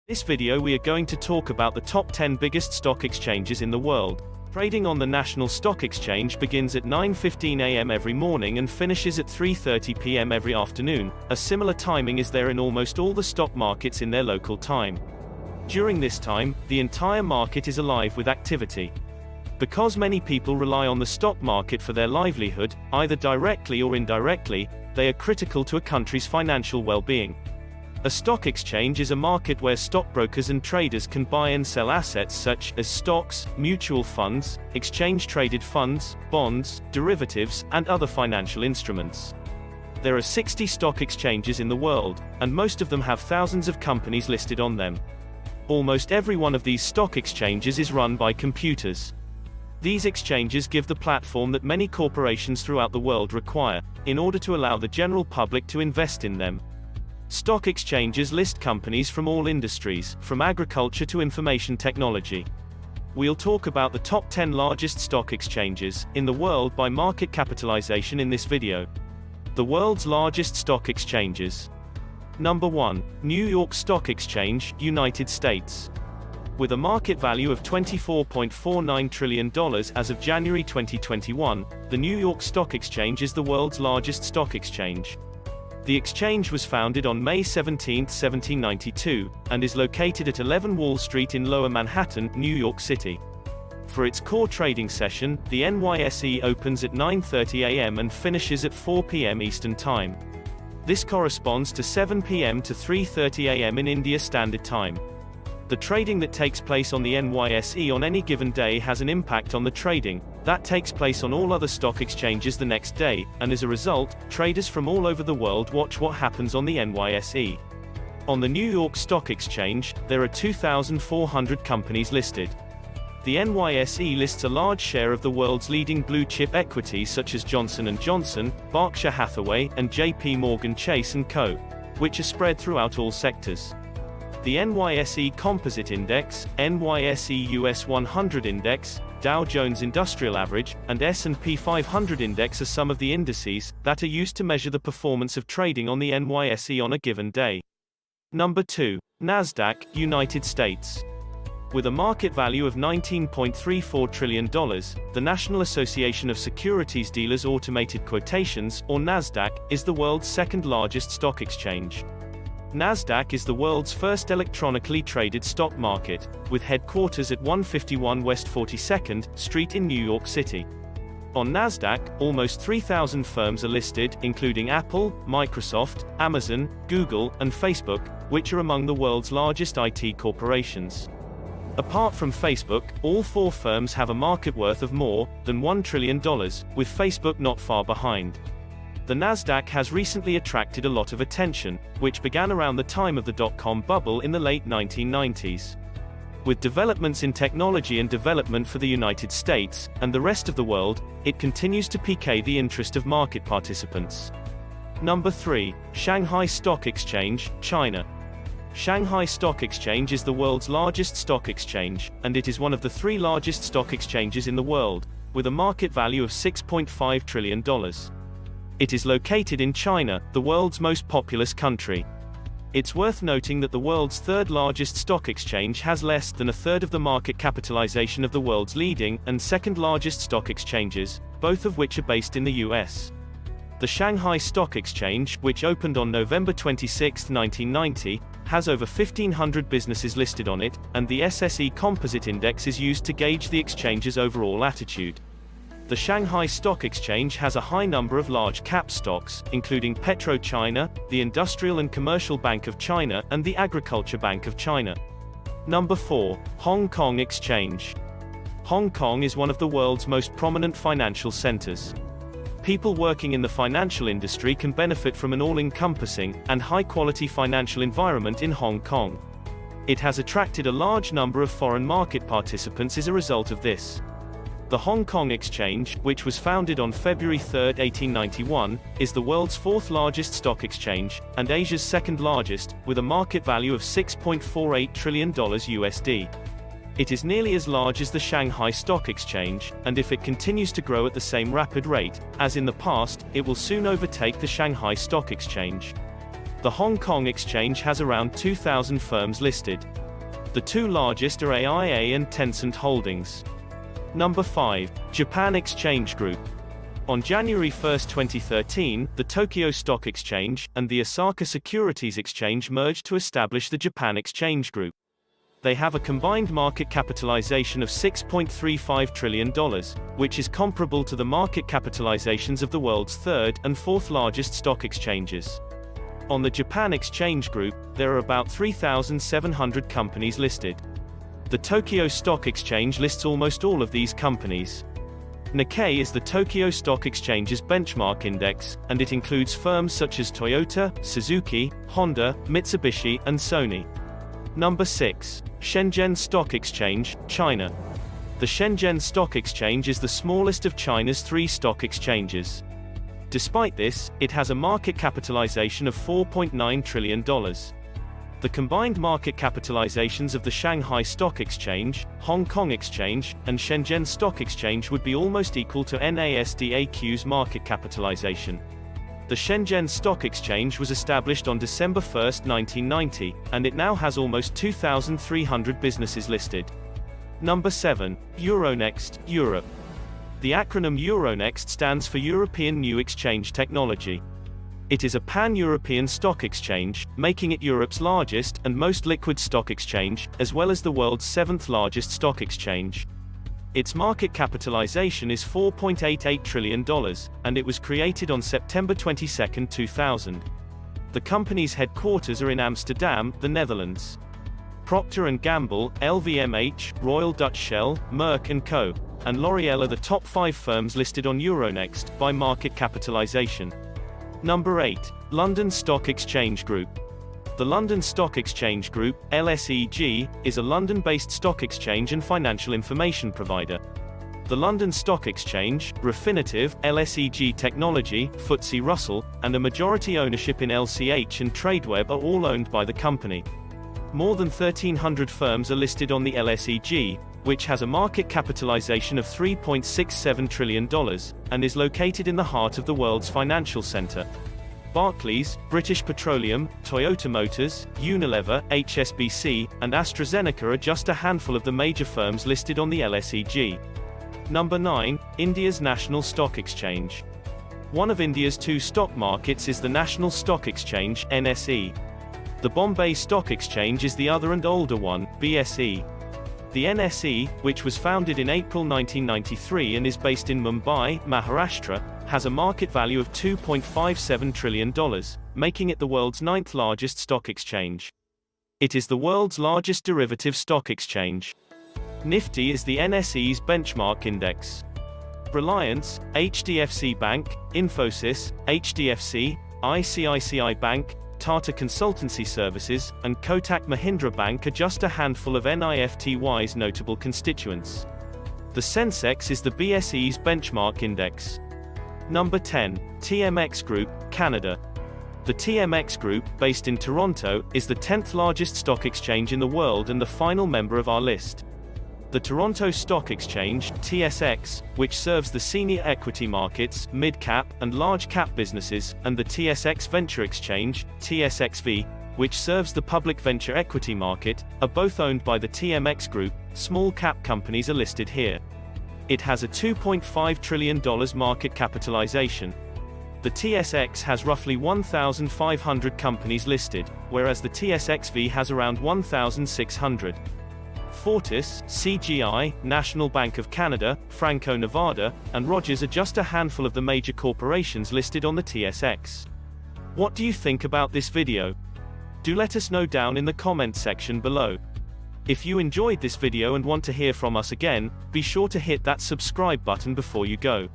This video we are going to talk about the top 10 biggest stock exchanges in the world. Trading on the National Stock Exchange begins at 9:15 a.m. every morning and finishes at 3:30 p.m. every afternoon. A similar timing is there in almost all the stock markets in their local time. During this time, the entire market is alive with activity. Because many people rely on the stock market for their livelihood, either directly or indirectly, they are critical to a country's financial well-being. A stock exchange is a market where stockbrokers and traders can buy and sell assets such as stocks, mutual funds, exchange-traded funds, bonds, derivatives, and other financial instruments. There are 60 stock exchanges in the world, and most of them have thousands of companies listed on them. Almost every one of these stock exchanges is run by computers. These exchanges give the platform that many corporations throughout the world require, in order to allow the general public to invest in them. Stock exchanges list companies from all industries, from agriculture to information technology. We'll talk about the top 10 largest stock exchanges in the world by market capitalization in this video. The world's largest stock exchanges. Number 1. New York Stock Exchange, United States. With a market value of $24.49 trillion as of January 2021, the New York Stock Exchange is the world's largest stock exchange. The exchange was founded on May 17, 1792, and is located at 11 Wall Street in Lower Manhattan, New York City. For its core trading session, the NYSE opens at 9:30 a.m. and finishes at 4 p.m. Eastern Time. This corresponds to 7 p.m. to 3:30 a.m. in India Standard Time. The trading that takes place on the NYSE on any given day has an impact on the trading that takes place on all other stock exchanges the next day, and as a result, traders from all over the world watch what happens on the NYSE. On the New York Stock Exchange, there are 2,400 companies listed. The NYSE lists a large share of the world's leading blue-chip equities such as Johnson & Johnson, Berkshire Hathaway, and JP Morgan Chase & Co., which are spread throughout all sectors. The NYSE Composite Index, NYSE US 100 Index, Dow Jones Industrial Average, and S&P 500 Index are some of the indices that are used to measure the performance of trading on the NYSE on a given day. Number 2. NASDAQ, United States. With a market value of $19.34 trillion, the National Association of Securities Dealers Automated Quotations, or NASDAQ, is the world's second largest stock exchange. NASDAQ is the world's first electronically traded stock market, with headquarters at 151 West 42nd Street in New York City. On NASDAQ, almost 3,000 firms are listed, including Apple, Microsoft, Amazon, Google, and Facebook, which are among the world's largest IT corporations. Apart from Facebook, all four firms have a market worth of more than $1 trillion, with Facebook not far behind. The NASDAQ has recently attracted a lot of attention, which began around the time of the dot-com bubble in the late 1990s. With developments in technology and development for the United States, and the rest of the world, it continues to pique the interest of market participants. Number 3. Shanghai Stock Exchange, China. Shanghai Stock Exchange is the world's largest stock exchange, and it is one of the 3 largest stock exchanges in the world, with a market value of $6.5 trillion. It is located in China, the world's most populous country. It's worth noting that the world's third largest stock exchange has less than a third of the market capitalization of the world's leading and second largest stock exchanges, both of which are based in the US. The Shanghai Stock Exchange, which opened on November 26, 1990, has over 1,500 businesses listed on it, and the SSE Composite Index is used to gauge the exchange's overall attitude. The Shanghai Stock Exchange has a high number of large-cap stocks, including PetroChina, the Industrial and Commercial Bank of China, and the Agriculture Bank of China. Number 4. Hong Kong Exchange. Hong Kong is one of the world's most prominent financial centers. People working in the financial industry can benefit from an all-encompassing and high-quality financial environment in Hong Kong. It has attracted a large number of foreign market participants as a result of this. The Hong Kong Exchange, which was founded on February 3, 1891, is the world's 4th largest stock exchange, and Asia's 2nd largest, with a market value of $6.48 trillion USD. It is nearly as large as the Shanghai Stock Exchange, and if it continues to grow at the same rapid rate as in the past, it will soon overtake the Shanghai Stock Exchange. The Hong Kong Exchange has around 2,000 firms listed. The two largest are AIA and Tencent Holdings. Number 5. Japan Exchange Group. On January 1, 2013, the Tokyo Stock Exchange and the Osaka Securities Exchange merged to establish the Japan Exchange Group. They have a combined market capitalization of $6.35 trillion, which is comparable to the market capitalizations of the world's third and fourth largest stock exchanges. On the Japan Exchange Group, there are about 3,700 companies listed. The Tokyo Stock Exchange lists almost all of these companies. Nikkei is the Tokyo Stock Exchange's benchmark index, and it includes firms such as Toyota, Suzuki, Honda, Mitsubishi, and Sony. Number 6. Shenzhen Stock Exchange, China. The Shenzhen Stock Exchange is the smallest of China's 3 stock exchanges. Despite this, it has a market capitalization of $4.9 trillion. The combined market capitalizations of the Shanghai Stock Exchange, Hong Kong Exchange, and Shenzhen Stock Exchange would be almost equal to NASDAQ's market capitalization. The Shenzhen Stock Exchange was established on December 1, 1990, and it now has almost 2,300 businesses listed. Number 7. Euronext Europe. The acronym Euronext stands for European New Exchange Technology. It is a pan-European stock exchange, making it Europe's largest and most liquid stock exchange, as well as the world's 7th largest stock exchange. Its market capitalization is $4.88 trillion, and it was created on September 22, 2000. The company's headquarters are in Amsterdam, the Netherlands. Procter & Gamble, LVMH, Royal Dutch Shell, Merck & Co., and L'Oréal are the top 5 firms listed on Euronext by market capitalization. Number 8. London Stock Exchange Group. The London Stock Exchange Group, LSEG, is a London-based stock exchange and financial information provider. The London Stock Exchange, Refinitiv, LSEG Technology, FTSE Russell, and a majority ownership in LCH and Tradeweb are all owned by the company. More than 1,300 firms are listed on the LSEG, which has a market capitalization of $3.67 trillion, and is located in the heart of the world's financial center. Barclays, British Petroleum, Toyota Motors, Unilever, HSBC, and AstraZeneca are just a handful of the major firms listed on the LSEG. Number 9. India's National Stock Exchange. One of India's 2 stock markets is the National Stock Exchange, NSE. The Bombay Stock Exchange is the other and older one, BSE. The NSE, which was founded in April 1993 and is based in Mumbai, Maharashtra, has a market value of $2.57 trillion, making it the world's 9th largest stock exchange. It is the world's largest derivative stock exchange. Nifty is the NSE's benchmark index. Reliance, HDFC Bank, Infosys, HDFC, ICICI Bank, Tata Consultancy Services, and Kotak Mahindra Bank are just a handful of NIFTY's notable constituents. The Sensex is the BSE's benchmark index. Number 10. TMX Group, Canada. The TMX Group, based in Toronto, is the 10th largest stock exchange in the world and the final member of our list. The Toronto Stock Exchange, TSX, which serves the senior equity markets, mid-cap, and large-cap businesses, and the TSX Venture Exchange, TSXV, which serves the public venture equity market, are both owned by the TMX Group. Small-cap companies are listed here. It has a $2.5 trillion market capitalization. The TSX has roughly 1,500 companies listed, whereas the TSXV has around 1,600. Fortis, CGI, National Bank of Canada, Franco-Nevada, and Rogers are just a handful of the major corporations listed on the TSX. What do you think about this video? Do let us know down in the comment section below. If you enjoyed this video and want to hear from us again, be sure to hit that subscribe button before you go.